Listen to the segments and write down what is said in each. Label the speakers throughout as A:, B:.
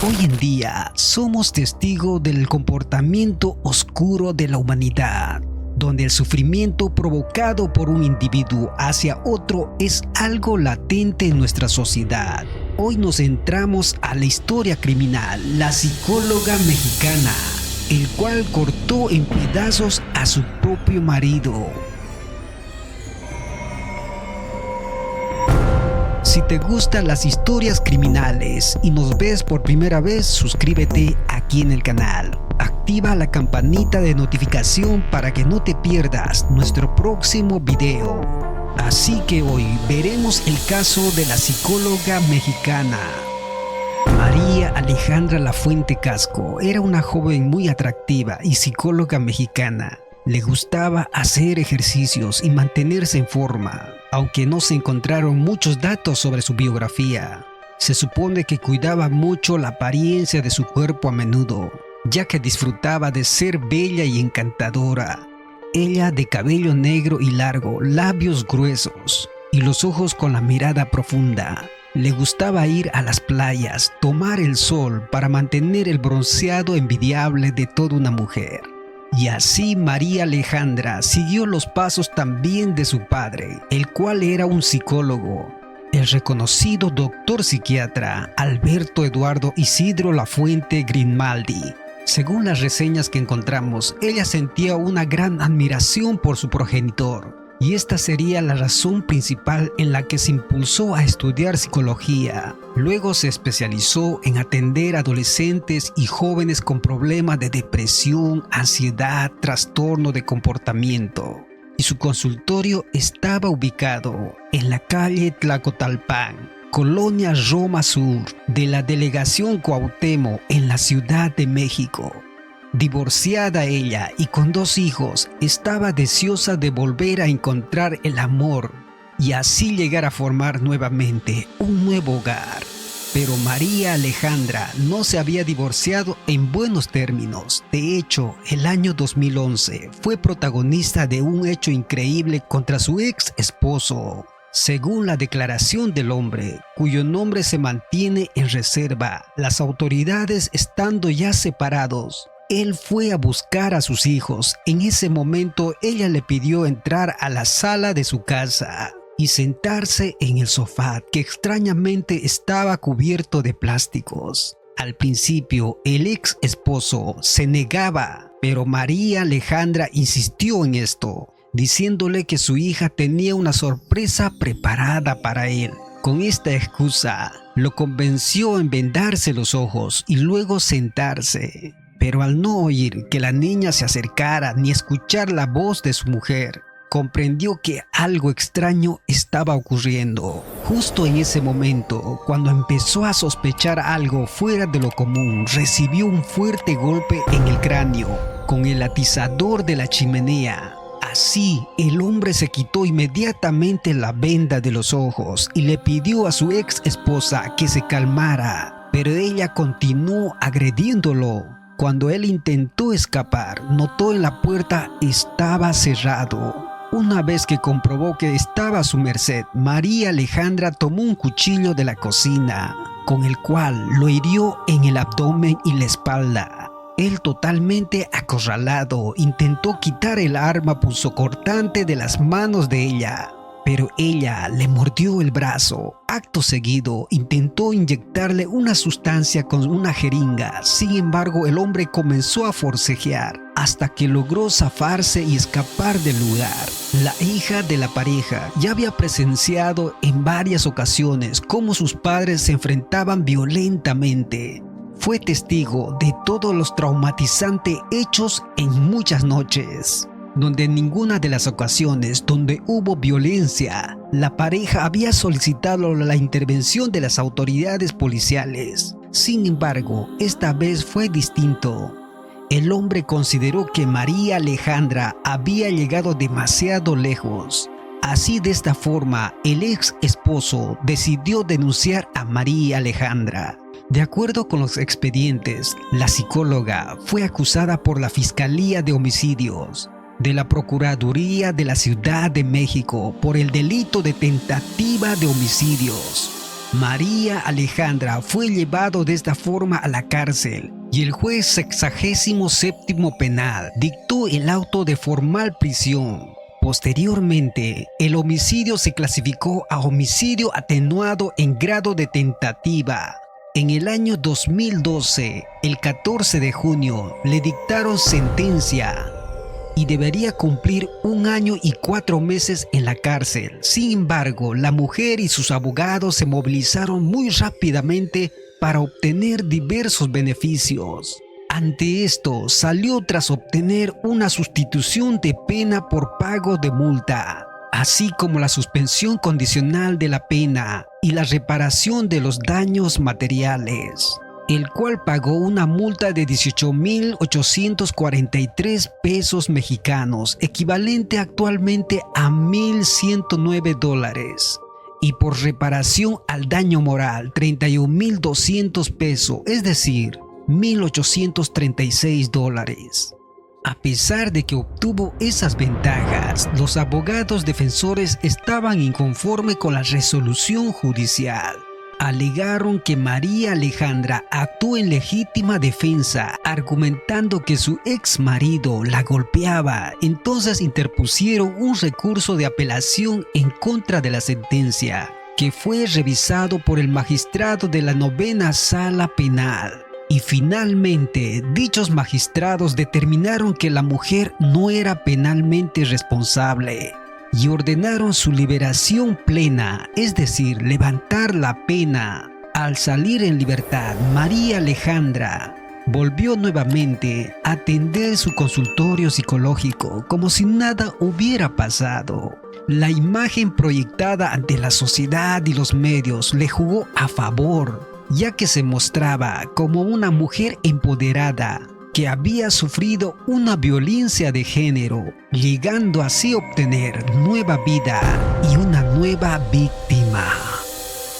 A: Hoy en día somos testigos del comportamiento oscuro de la humanidad, donde el sufrimiento provocado por un individuo hacia otro es algo latente en nuestra sociedad. Hoy nos centramos a la historia criminal, la psicóloga mexicana, el cual cortó en pedazos a su propio marido. Si te gustan las historias criminales y nos ves por primera vez, suscríbete aquí en el canal. Activa la campanita de notificación para que no te pierdas nuestro próximo video. Así que hoy veremos el caso de la psicóloga mexicana. María Alejandra Lafuente Casco era una joven muy atractiva y psicóloga mexicana. Le gustaba hacer ejercicios y mantenerse en forma, aunque no se encontraron muchos datos sobre su biografía. Se supone que cuidaba mucho la apariencia de su cuerpo a menudo, ya que disfrutaba de ser bella y encantadora. Ella de cabello negro y largo, labios gruesos y los ojos con la mirada profunda. Le gustaba ir a las playas, tomar el sol para mantener el bronceado envidiable de toda una mujer. Y así María Alejandra siguió los pasos también de su padre, el cual era un psicólogo, el reconocido doctor psiquiatra Alberto Eduardo Isidro Lafuente Grimaldi. Según las reseñas que encontramos, ella sentía una gran admiración por su progenitor, y esta sería la razón principal en la que se impulsó a estudiar psicología. Luego se especializó en atender adolescentes y jóvenes con problemas de depresión, ansiedad, trastorno de comportamiento. Y su consultorio estaba ubicado en la calle Tlacotalpan, Colonia Roma Sur, de la Delegación Cuauhtémoc, en la Ciudad de México. Divorciada ella y con 2 hijos, estaba deseosa de volver a encontrar el amor y así llegar a formar nuevamente un nuevo hogar. Pero María Alejandra no se había divorciado en buenos términos. De hecho, el año 2011 fue protagonista de un hecho increíble contra su ex esposo. Según la declaración del hombre, cuyo nombre se mantiene en reserva, las autoridades estando ya separados, él fue a buscar a sus hijos. En ese momento ella le pidió entrar a la sala de su casa y sentarse en el sofá, que extrañamente estaba cubierto de plásticos. Al principio el ex esposo se negaba, pero María Alejandra insistió en esto, diciéndole que su hija tenía una sorpresa preparada para él. Con esta excusa lo convenció en vendarse los ojos y luego sentarse. Pero al no oír que la niña se acercara ni escuchar la voz de su mujer, comprendió que algo extraño estaba ocurriendo. Justo en ese momento, cuando empezó a sospechar algo fuera de lo común, recibió un fuerte golpe en el cráneo con el atizador de la chimenea. Así, el hombre se quitó inmediatamente la venda de los ojos y le pidió a su ex esposa que se calmara, pero ella continuó agrediéndolo. Cuando él intentó escapar, notó en la puerta estaba cerrado. Una vez que comprobó que estaba a su merced, María Alejandra tomó un cuchillo de la cocina, con el cual lo hirió en el abdomen y la espalda. Él, totalmente acorralado, intentó quitar el arma punzocortante de las manos de ella, pero ella le mordió el brazo. Acto seguido, intentó inyectarle una sustancia con una jeringa. Sin embargo, el hombre comenzó a forcejear hasta que logró zafarse y escapar del lugar. La hija de la pareja ya había presenciado en varias ocasiones cómo sus padres se enfrentaban violentamente. Fue testigo de todos los traumatizantes hechos en muchas noches, donde en ninguna de las ocasiones donde hubo violencia, la pareja había solicitado la intervención de las autoridades policiales. Sin embargo, esta vez fue distinto. El hombre consideró que María Alejandra había llegado demasiado lejos. Así, de esta forma, el ex esposo decidió denunciar a María Alejandra. De acuerdo con los expedientes, la psicóloga fue acusada por la Fiscalía de Homicidios de la Procuraduría de la Ciudad de México por el delito de tentativa de homicidios. María Alejandra fue llevado de esta forma a la cárcel y el juez 67º penal dictó el auto de formal prisión. Posteriormente, el homicidio se clasificó a homicidio atenuado en grado de tentativa. En el año 2012, el 14 de junio, le dictaron sentencia y debería cumplir 1 año y 4 meses en la cárcel. Sin embargo, la mujer y sus abogados se movilizaron muy rápidamente para obtener diversos beneficios. Ante esto, salió tras obtener una sustitución de pena por pago de multa, así como la suspensión condicional de la pena y la reparación de los daños materiales, el cual pagó una multa de 18.843 pesos mexicanos, equivalente actualmente a $1.109, y por reparación al daño moral 31.200 pesos, es decir, $1.836. A pesar de que obtuvo esas ventajas, los abogados defensores estaban inconformes con la resolución judicial. Alegaron que María Alejandra actuó en legítima defensa, argumentando que su ex marido la golpeaba. Entonces interpusieron un recurso de apelación en contra de la sentencia, que fue revisado por el magistrado de la 9ª Sala Penal. Y finalmente, dichos magistrados determinaron que la mujer no era penalmente responsable y ordenaron su liberación plena, es decir, levantar la pena. Al salir en libertad, María Alejandra volvió nuevamente a atender su consultorio psicológico como si nada hubiera pasado. La imagen proyectada ante la sociedad y los medios le jugó a favor, ya que se mostraba como una mujer empoderada que había sufrido una violencia de género, llegando así a obtener nueva vida y una nueva víctima.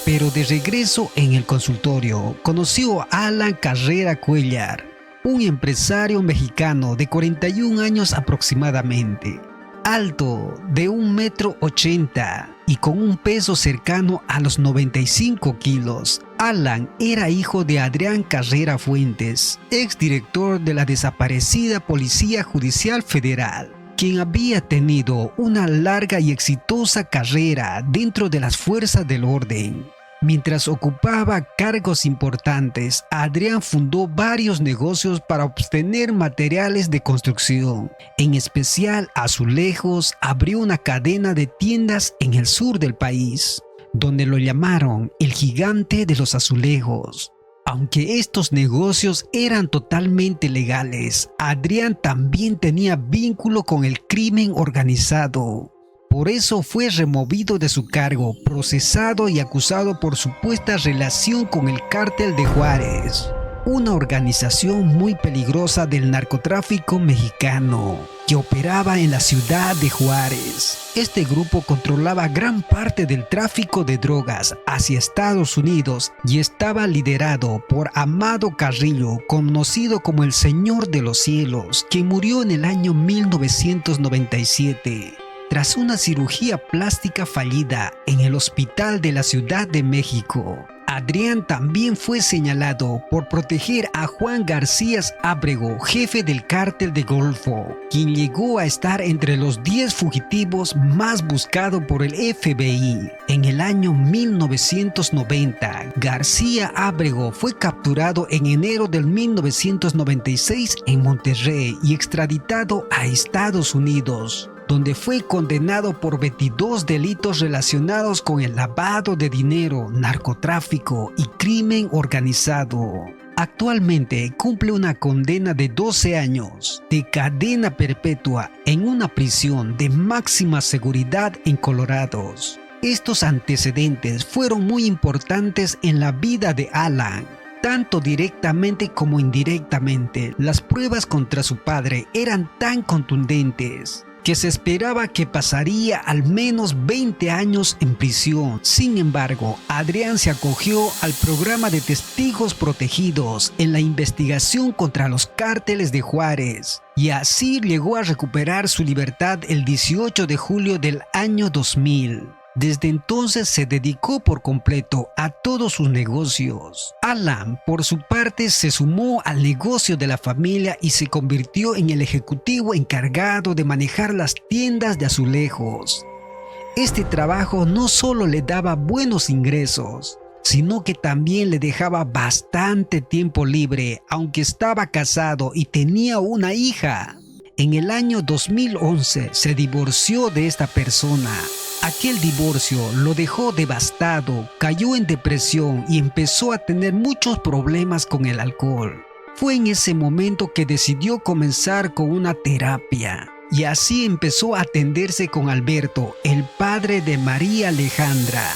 A: Pero de regreso en el consultorio, conoció a Alan Carrera Cuellar, un empresario mexicano de 41 años aproximadamente, alto de 1,80 m y con un peso cercano a los 95 kilos. Alan era hijo de Adrián Carrera Fuentes, exdirector de la desaparecida Policía Judicial Federal, quien había tenido una larga y exitosa carrera dentro de las fuerzas del orden. Mientras ocupaba cargos importantes, Adrián fundó varios negocios para obtener materiales de construcción, en especial azulejos. Abrió una cadena de tiendas en el sur del país, donde lo llamaron el gigante de los azulejos. Aunque estos negocios eran totalmente legales, Adrián también tenía vínculo con el crimen organizado. Por eso fue removido de su cargo, procesado y acusado por supuesta relación con el Cártel de Juárez, una organización muy peligrosa del narcotráfico mexicano que operaba en la ciudad de Juárez. Este grupo controlaba gran parte del tráfico de drogas hacia Estados Unidos y estaba liderado por Amado Carrillo, conocido como el Señor de los Cielos, que murió en el año 1997. Tras una cirugía plástica fallida en el hospital de la Ciudad de México. Adrián también fue señalado por proteger a Juan García Ábrego, jefe del Cártel de Golfo, quien llegó a estar entre los 10 fugitivos más buscados por el FBI. En el año 1990, García Ábrego fue capturado en enero del 1996 en Monterrey y extraditado a Estados Unidos, donde fue condenado por 22 delitos relacionados con el lavado de dinero, narcotráfico y crimen organizado. Actualmente cumple una condena de 12 años de cadena perpetua en una prisión de máxima seguridad en Colorado. Estos antecedentes fueron muy importantes en la vida de Alan, tanto directamente como indirectamente. Las pruebas contra su padre eran tan contundentes que se esperaba que pasaría al menos 20 años en prisión. Sin embargo, Adrián se acogió al programa de testigos protegidos en la investigación contra los cárteles de Juárez y así llegó a recuperar su libertad el 18 de julio del año 2000. Desde entonces se dedicó por completo a todos sus negocios. Alan, por su parte, se sumó al negocio de la familia y se convirtió en el ejecutivo encargado de manejar las tiendas de azulejos. Este trabajo no solo le daba buenos ingresos, sino que también le dejaba bastante tiempo libre, aunque estaba casado y tenía una hija. En el año 2011 se divorció de esta persona. Aquel divorcio lo dejó devastado, cayó en depresión y empezó a tener muchos problemas con el alcohol. Fue en ese momento que decidió comenzar con una terapia. Y así empezó a atenderse con Alberto, el padre de María Alejandra.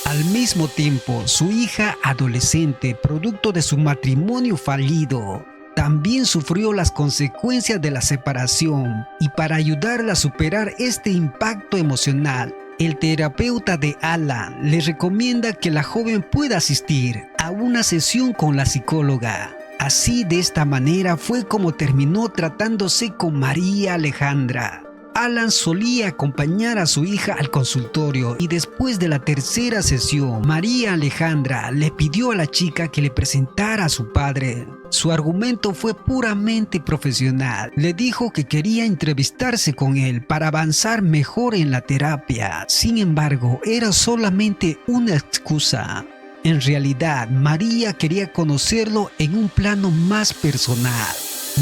A: Al mismo tiempo, su hija adolescente, producto de su matrimonio fallido, también sufrió las consecuencias de la separación, y para ayudarla a superar este impacto emocional, el terapeuta de Alan le recomienda que la joven pueda asistir a una sesión con la psicóloga. Así, de esta manera fue como terminó tratándose con María Alejandra. Alan solía acompañar a su hija al consultorio y después de la tercera sesión, María Alejandra le pidió a la chica que le presentara a su padre. Su argumento fue puramente profesional. Le dijo que quería entrevistarse con él para avanzar mejor en la terapia. Sin embargo, era solamente una excusa. En realidad, María quería conocerlo en un plano más personal.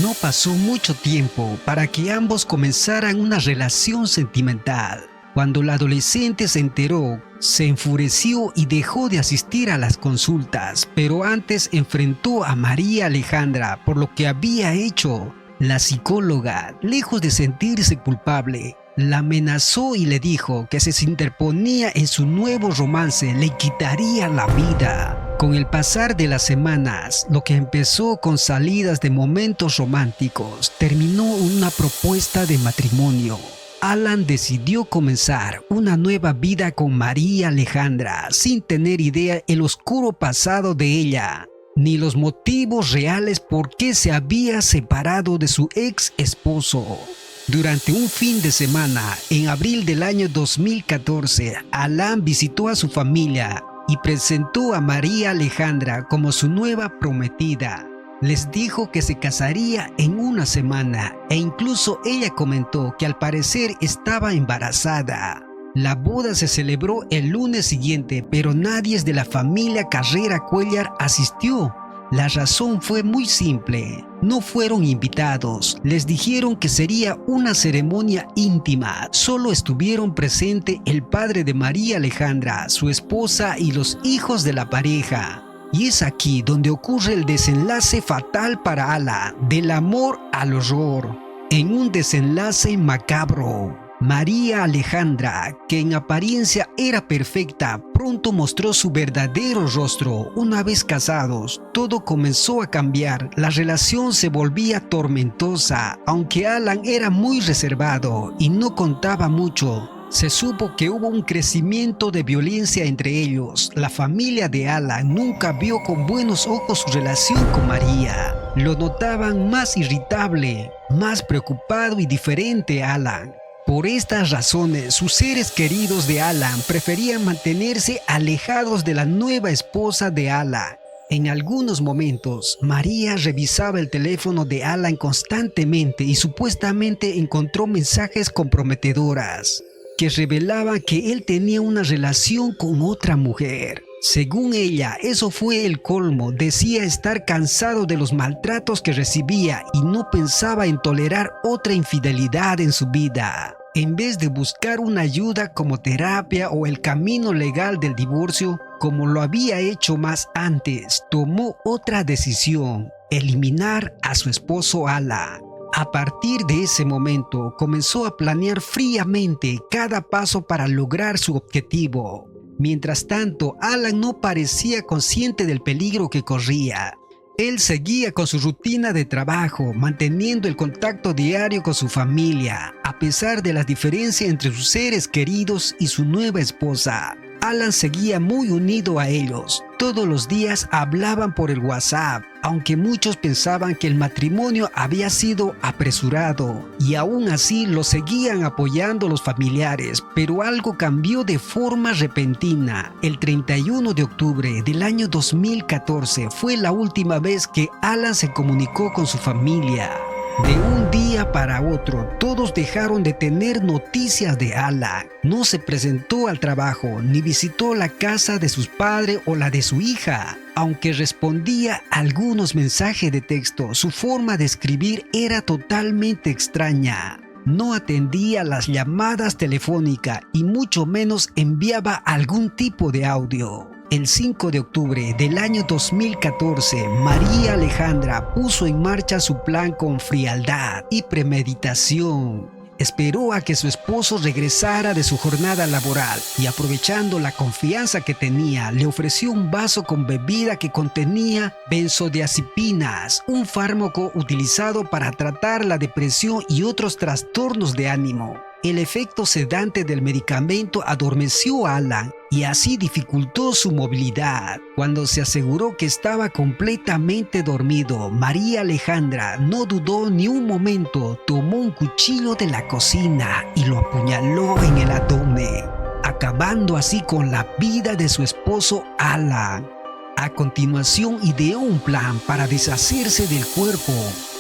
A: No pasó mucho tiempo para que ambos comenzaran una relación sentimental. Cuando la adolescente se enteró, se enfureció y dejó de asistir a las consultas, pero antes enfrentó a María Alejandra por lo que había hecho. La psicóloga, lejos de sentirse culpable, la amenazó y le dijo que si se interponía en su nuevo romance le quitaría la vida. Con el pasar de las semanas, lo que empezó con salidas de momentos románticos terminó en una propuesta de matrimonio. Alan decidió comenzar una nueva vida con María Alejandra sin tener idea el oscuro pasado de ella, ni los motivos reales por qué se había separado de su ex esposo. Durante un fin de semana, en abril del año 2014, Alan visitó a su familia y presentó a María Alejandra como su nueva prometida. Les dijo que se casaría en una semana e incluso ella comentó que al parecer estaba embarazada. La boda se celebró el lunes siguiente, pero nadie de la familia Carrera Cuéllar asistió. La razón fue muy simple. No fueron invitados. Les dijeron que sería una ceremonia íntima. Solo estuvieron presentes el padre de María Alejandra, su esposa y los hijos de la pareja. Y es aquí donde ocurre el desenlace fatal para Alan, del amor al horror, en un desenlace macabro. María Alejandra, que en apariencia era perfecta, pronto mostró su verdadero rostro. Una vez casados, todo comenzó a cambiar. La relación se volvía tormentosa, aunque Alan era muy reservado y no contaba mucho. Se supo que hubo un crecimiento de violencia entre ellos. La familia de Alan nunca vio con buenos ojos su relación con María. Lo notaban más irritable, más preocupado y diferente a Alan. Por estas razones, sus seres queridos de Alan preferían mantenerse alejados de la nueva esposa de Alan. En algunos momentos, María revisaba el teléfono de Alan constantemente y supuestamente encontró mensajes comprometedoras que revelaban que él tenía una relación con otra mujer. Según ella, eso fue el colmo. Decía estar cansado de los maltratos que recibía y no pensaba en tolerar otra infidelidad en su vida. En vez de buscar una ayuda como terapia o el camino legal del divorcio, como lo había hecho más antes, tomó otra decisión: eliminar a su esposo Alan. A partir de ese momento, comenzó a planear fríamente cada paso para lograr su objetivo. Mientras tanto, Alan no parecía consciente del peligro que corría. Él seguía con su rutina de trabajo, manteniendo el contacto diario con su familia, a pesar de las diferencias entre sus seres queridos y su nueva esposa. Alan seguía muy unido a ellos. Todos los días hablaban por el WhatsApp, aunque muchos pensaban que el matrimonio había sido apresurado y aún así lo seguían apoyando los familiares, pero algo cambió de forma repentina. El 31 de octubre del año 2014 fue la última vez que Alan se comunicó con su familia. De un día para otro, todos dejaron de tener noticias de Alan. No se presentó al trabajo, ni visitó la casa de sus padres o la de su hija. Aunque respondía a algunos mensajes de texto, su forma de escribir era totalmente extraña. No atendía las llamadas telefónicas y mucho menos enviaba algún tipo de audio. El 5 de octubre del año 2014, María Alejandra puso en marcha su plan con frialdad y premeditación. Esperó a que su esposo regresara de su jornada laboral y, aprovechando la confianza que tenía, le ofreció un vaso con bebida que contenía benzodiazepinas, un fármaco utilizado para tratar la depresión y otros trastornos de ánimo. El efecto sedante del medicamento adormeció a Alan y así dificultó su movilidad. Cuando se aseguró que estaba completamente dormido, María Alejandra no dudó ni un momento, tomó un cuchillo de la cocina y lo apuñaló en el abdomen, acabando así con la vida de su esposo Alan. A continuación ideó un plan para deshacerse del cuerpo.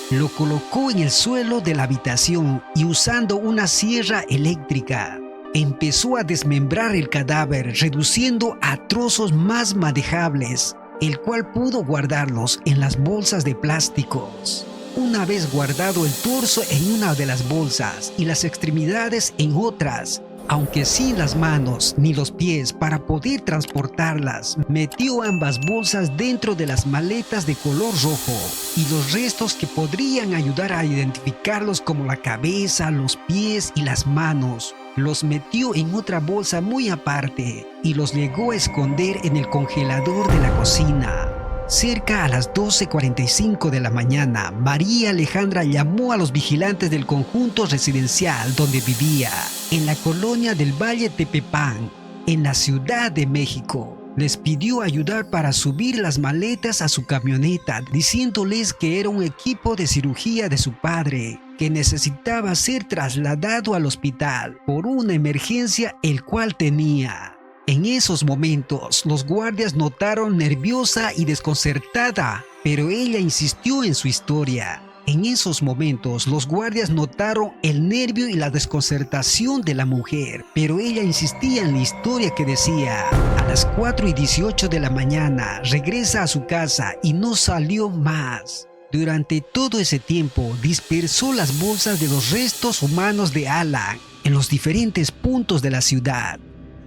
A: Lo colocó en el suelo de la habitación y, usando una sierra eléctrica, empezó a desmembrar el cadáver, reduciendo a trozos más manejables, el cual pudo guardarlos en las bolsas de plásticos. Una vez guardado el torso en una de las bolsas y las extremidades en otras, aunque sin las manos ni los pies para poder transportarlas, metió ambas bolsas dentro de las maletas de color rojo y los restos que podrían ayudar a identificarlos, como la cabeza, los pies y las manos, los metió en otra bolsa muy aparte y los llegó a esconder en el congelador de la cocina. Cerca a las 12:45 de la mañana, María Alejandra llamó a los vigilantes del conjunto residencial donde vivía, en la colonia del Valle Tepepán, en la Ciudad de México. Les pidió ayudar para subir las maletas a su camioneta, diciéndoles que era un equipo de cirugía de su padre, que necesitaba ser trasladado al hospital por una emergencia el cual tenía. En esos momentos, los guardias notaron nerviosa y desconcertada, pero ella insistió en su historia. En esos momentos, los guardias notaron el nervio y la desconcertación de la mujer, pero ella insistía en la historia que decía: a las 4:18 de la mañana regresa a su casa y no salió más. Durante todo ese tiempo, dispersó las bolsas de los restos humanos de Alan en los diferentes puntos de la ciudad.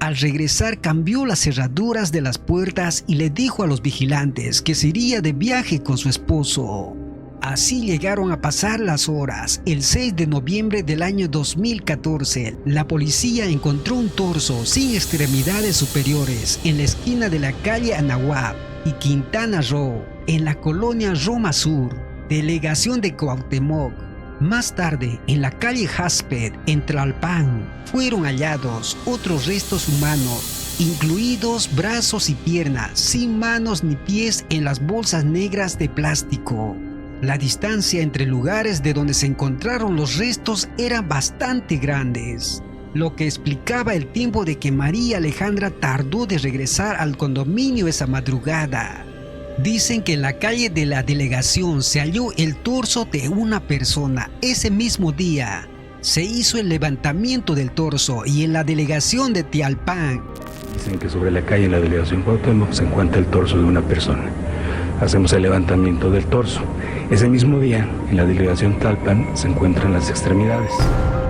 A: Al regresar, cambió las cerraduras de las puertas y le dijo a los vigilantes que se iría de viaje con su esposo. Así llegaron a pasar las horas. El 6 de noviembre del año 2014, la policía encontró un torso sin extremidades superiores en la esquina de la calle Anahuac y Quintana Roo, en la colonia Roma Sur, delegación de Cuauhtémoc. Más tarde, en la calle Jaspet, en Tlalpan, fueron hallados otros restos humanos, incluidos brazos y piernas, sin manos ni pies, en las bolsas negras de plástico. La distancia entre lugares de donde se encontraron los restos era bastante grandes, lo que explicaba el tiempo de que María Alejandra tardó de regresar al condominio esa madrugada. Dicen que en la calle de la delegación se halló el torso de una persona. Ese mismo día se hizo el levantamiento del torso y en la delegación de Tlalpan.
B: Dicen que sobre la calle en la delegación Cuauhtémoc se encuentra el torso de una persona. Hacemos el levantamiento del torso. Ese mismo día, en la delegación Tlalpan, se encuentran las extremidades.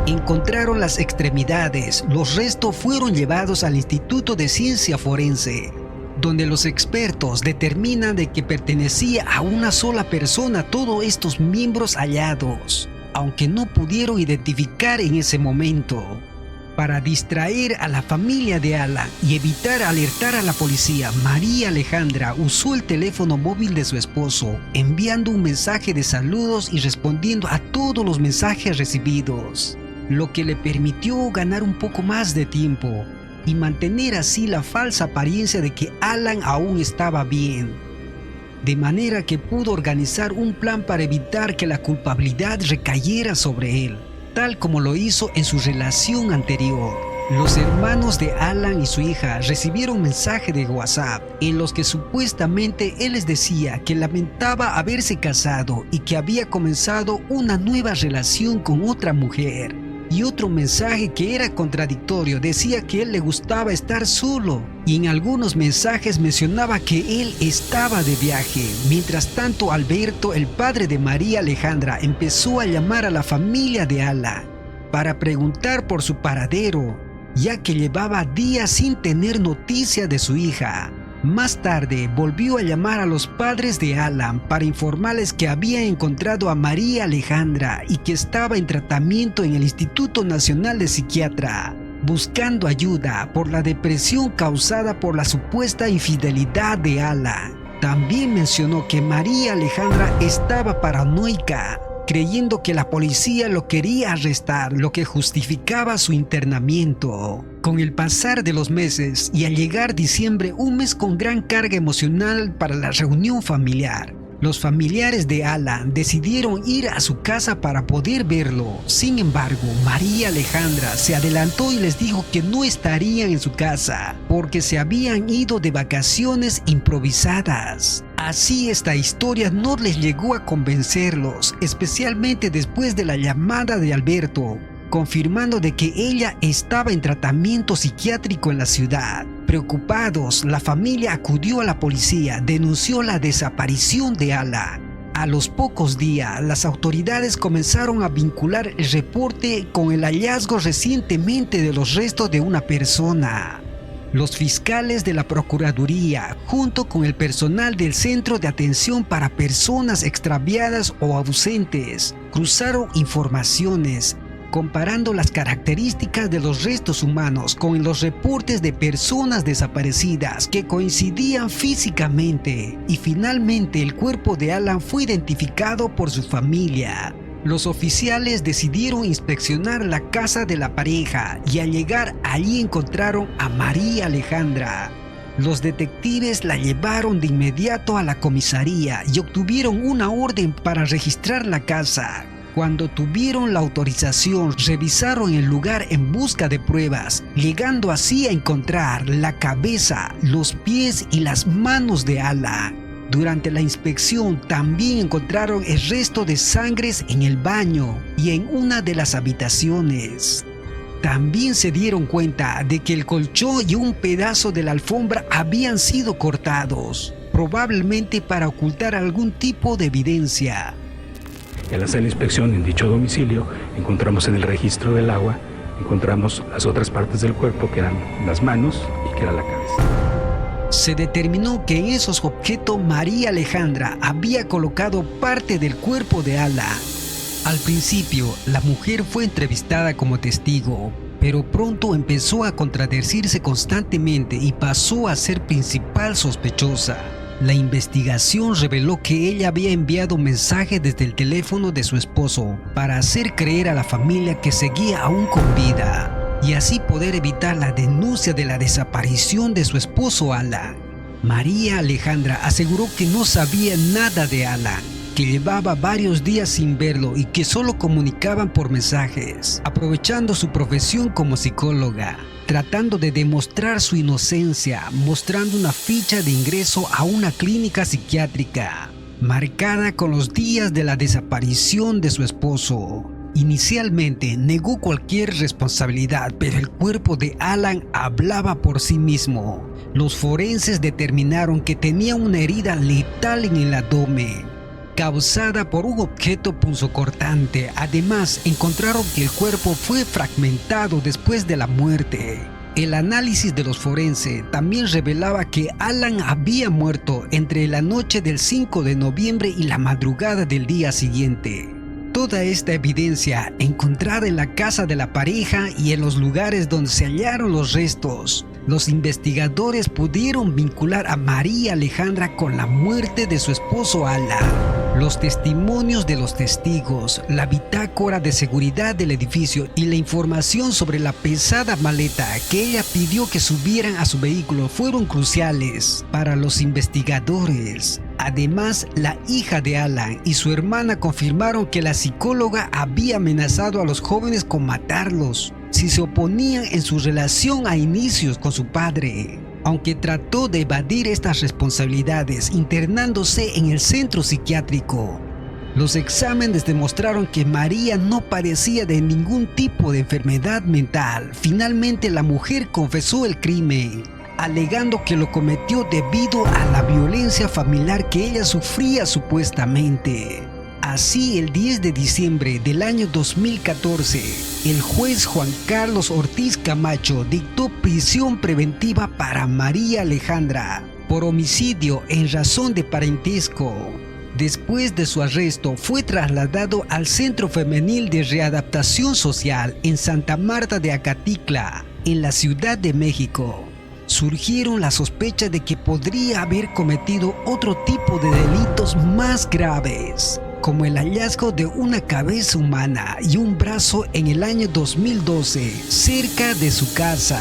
A: Encontraron las extremidades. Los restos fueron llevados al Instituto de Ciencia Forense, donde los expertos determinan de que pertenecía a una sola persona todos estos miembros hallados, aunque no pudieron identificar en ese momento. Para distraer a la familia de Alan y evitar alertar a la policía, María Alejandra usó el teléfono móvil de su esposo, enviando un mensaje de saludos y respondiendo a todos los mensajes recibidos, lo que le permitió ganar un poco más de tiempo y mantener así la falsa apariencia de que Alan aún estaba bien. de manera que pudo organizar un plan para evitar que la culpabilidad recayera sobre él, tal como lo hizo en su relación anterior. Los hermanos de Alan y su hija recibieron mensajes de WhatsApp en los que supuestamente él les decía que lamentaba haberse casado y que había comenzado una nueva relación con otra mujer. Y otro mensaje que era contradictorio decía que él le gustaba estar solo, y en algunos mensajes mencionaba que él estaba de viaje. Mientras tanto, Alberto, el padre de María Alejandra, empezó a llamar a la familia de Alan para preguntar por su paradero, ya que llevaba días sin tener noticia de su hija. Más tarde volvió a llamar a los padres de Alan para informarles que había encontrado a María Alejandra y que estaba en tratamiento en el Instituto Nacional de Psiquiatría, buscando ayuda por la depresión causada por la supuesta infidelidad de Alan. También mencionó que María Alejandra estaba paranoica, creyendo que la policía lo quería arrestar, lo que justificaba su internamiento. Con el pasar de los meses y al llegar diciembre, un mes con gran carga emocional para la reunión familiar, los familiares de Alan decidieron ir a su casa para poder verlo. Sin embargo, María Alejandra se adelantó y les dijo que no estarían en su casa porque se habían ido de vacaciones improvisadas. Así esta historia no les llegó a convencerlos, especialmente después de la llamada de Alberto, confirmando de que ella estaba en tratamiento psiquiátrico en la ciudad. Preocupados, la familia acudió a la policía, denunció la desaparición de Alan. A los pocos días, las autoridades comenzaron a vincular el reporte con el hallazgo recientemente de los restos de una persona. Los fiscales de la Procuraduría, junto con el personal del Centro de Atención para Personas Extraviadas o Ausentes, cruzaron informaciones, comparando las características de los restos humanos con los reportes de personas desaparecidas que coincidían físicamente, y finalmente el cuerpo de Alan fue identificado por su familia. Los oficiales decidieron inspeccionar la casa de la pareja y al llegar allí encontraron a María Alejandra. Los detectives la llevaron de inmediato a la comisaría y obtuvieron una orden para registrar la casa. Cuando tuvieron la autorización, revisaron el lugar en busca de pruebas, llegando así a encontrar la cabeza, los pies y las manos de Alan. Durante la inspección también encontraron el resto de sangres en el baño y en una de las habitaciones. También se dieron cuenta de que el colchón y un pedazo de la alfombra habían sido cortados, probablemente para ocultar algún tipo de evidencia.
B: Al hacer la inspección en dicho domicilio, encontramos en el registro del agua, encontramos las otras partes del cuerpo, que eran las manos y que era la cabeza.
A: Se determinó que en esos objetos María Alejandra había colocado parte del cuerpo de Alan. Al principio, la mujer fue entrevistada como testigo, pero pronto empezó a contradecirse constantemente y pasó a ser principal sospechosa. La investigación reveló que ella había enviado mensajes desde el teléfono de su esposo para hacer creer a la familia que seguía aún con vida y así poder evitar la denuncia de la desaparición de su esposo Alan. María Alejandra aseguró que no sabía nada de Alan, que llevaba varios días sin verlo y que solo comunicaban por mensajes, aprovechando su profesión como psicóloga, tratando de demostrar su inocencia, mostrando una ficha de ingreso a una clínica psiquiátrica, marcada con los días de la desaparición de su esposo. Inicialmente negó cualquier responsabilidad, pero el cuerpo de Alan hablaba por sí mismo. Los forenses determinaron que tenía una herida letal en el abdomen, causada por un objeto punzocortante. Además, encontraron que el cuerpo fue fragmentado después de la muerte. El análisis de los forenses también revelaba que Alan había muerto entre la noche del 5 de noviembre y la madrugada del día siguiente. Toda esta evidencia, encontrada en la casa de la pareja y en los lugares donde se hallaron los restos, los investigadores pudieron vincular a María Alejandra con la muerte de su esposo Alan. Los testimonios de los testigos, la bitácora de seguridad del edificio y la información sobre la pesada maleta que ella pidió que subieran a su vehículo fueron cruciales para los investigadores. Además, la hija de Alan y su hermana confirmaron que la psicóloga había amenazado a los jóvenes con matarlos si se oponían en su relación a inicios con su padre. Aunque trató de evadir estas responsabilidades internándose en el centro psiquiátrico, los exámenes demostraron que María no padecía de ningún tipo de enfermedad mental. Finalmente, la mujer confesó el crimen, alegando que lo cometió debido a la violencia familiar que ella sufría supuestamente. Así, el 10 de diciembre del año 2014, el juez Juan Carlos Ortiz Camacho dictó prisión preventiva para María Alejandra por homicidio en razón de parentesco. Después de su arresto, fue trasladado al Centro Femenil de Readaptación Social en Santa Marta de Acatitla, en la Ciudad de México. Surgieron las sospechas de que podría haber cometido otro tipo de delitos más graves, como el hallazgo de una cabeza humana y un brazo en el año 2012 cerca de su casa.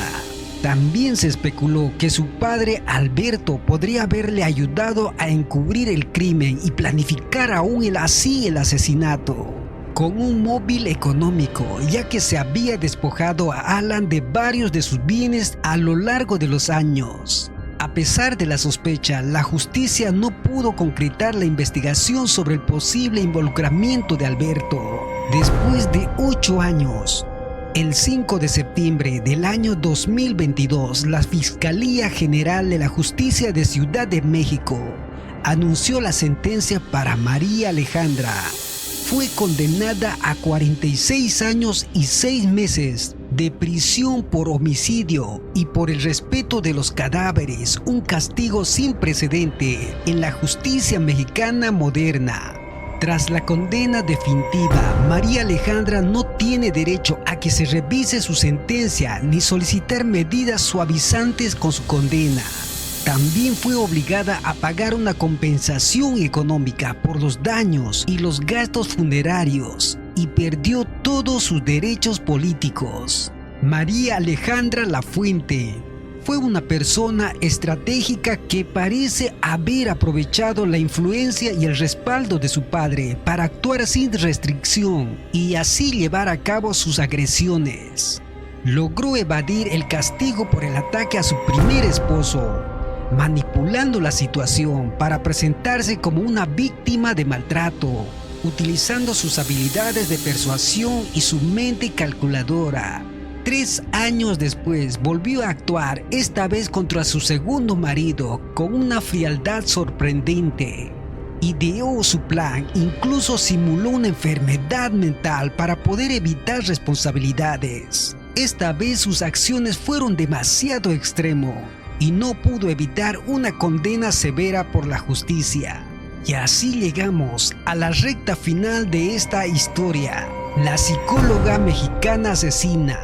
A: También se especuló que su padre Alberto podría haberle ayudado a encubrir el crimen y planificar aún el asesinato con un móvil económico, ya que se había despojado a Alan de varios de sus bienes a lo largo de los años. A pesar de la sospecha, la justicia no pudo concretar la investigación sobre el posible involucramiento de Alberto. Después de 8 años, el 5 de septiembre del año 2022, la Fiscalía General de la Justicia de Ciudad de México anunció la sentencia para María Alejandra. Fue condenada a 46 años y 6 meses de prisión por homicidio y por el respeto de los cadáveres, un castigo sin precedente en la justicia mexicana moderna. Tras la condena definitiva, María Alejandra no tiene derecho a que se revise su sentencia ni solicitar medidas suavizantes con su condena. También fue obligada a pagar una compensación económica por los daños y los gastos funerarios y perdió todos sus derechos políticos. María Alejandra Lafuente fue una persona estratégica que parece haber aprovechado la influencia y el respaldo de su padre para actuar sin restricción y así llevar a cabo sus agresiones. Logró evadir el castigo por el ataque a su primer esposo, manipulando la situación para presentarse como una víctima de maltrato, utilizando sus habilidades de persuasión y su mente calculadora. 3 años después volvió a actuar, esta vez contra su segundo marido, con una frialdad sorprendente. Ideó su plan, incluso simuló una enfermedad mental para poder evitar responsabilidades. Esta vez sus acciones fueron demasiado extremo y no pudo evitar una condena severa por la justicia. Y así llegamos a la recta final de esta historia, la psicóloga mexicana asesina.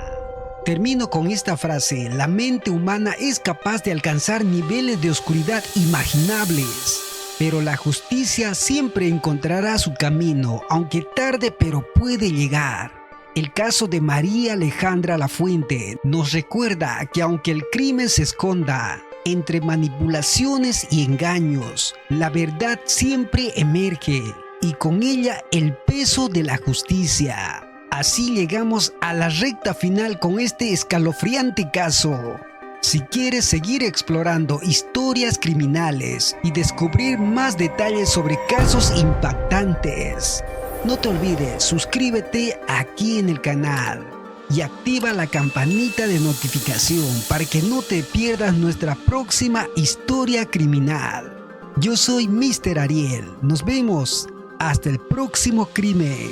A: Termino con esta frase: la mente humana es capaz de alcanzar niveles de oscuridad imaginables, pero la justicia siempre encontrará su camino, aunque tarde, pero puede llegar. El caso de María Alejandra Lafuente nos recuerda que aunque el crimen se esconda entre manipulaciones y engaños, la verdad siempre emerge y con ella el peso de la justicia. Así llegamos a la recta final con este escalofriante caso. Si quieres seguir explorando historias criminales y descubrir más detalles sobre casos impactantes, no te olvides, suscríbete aquí en el canal y activa la campanita de notificación para que no te pierdas nuestra próxima historia criminal. Yo soy Mr. Ariel. Nos vemos hasta el próximo crimen.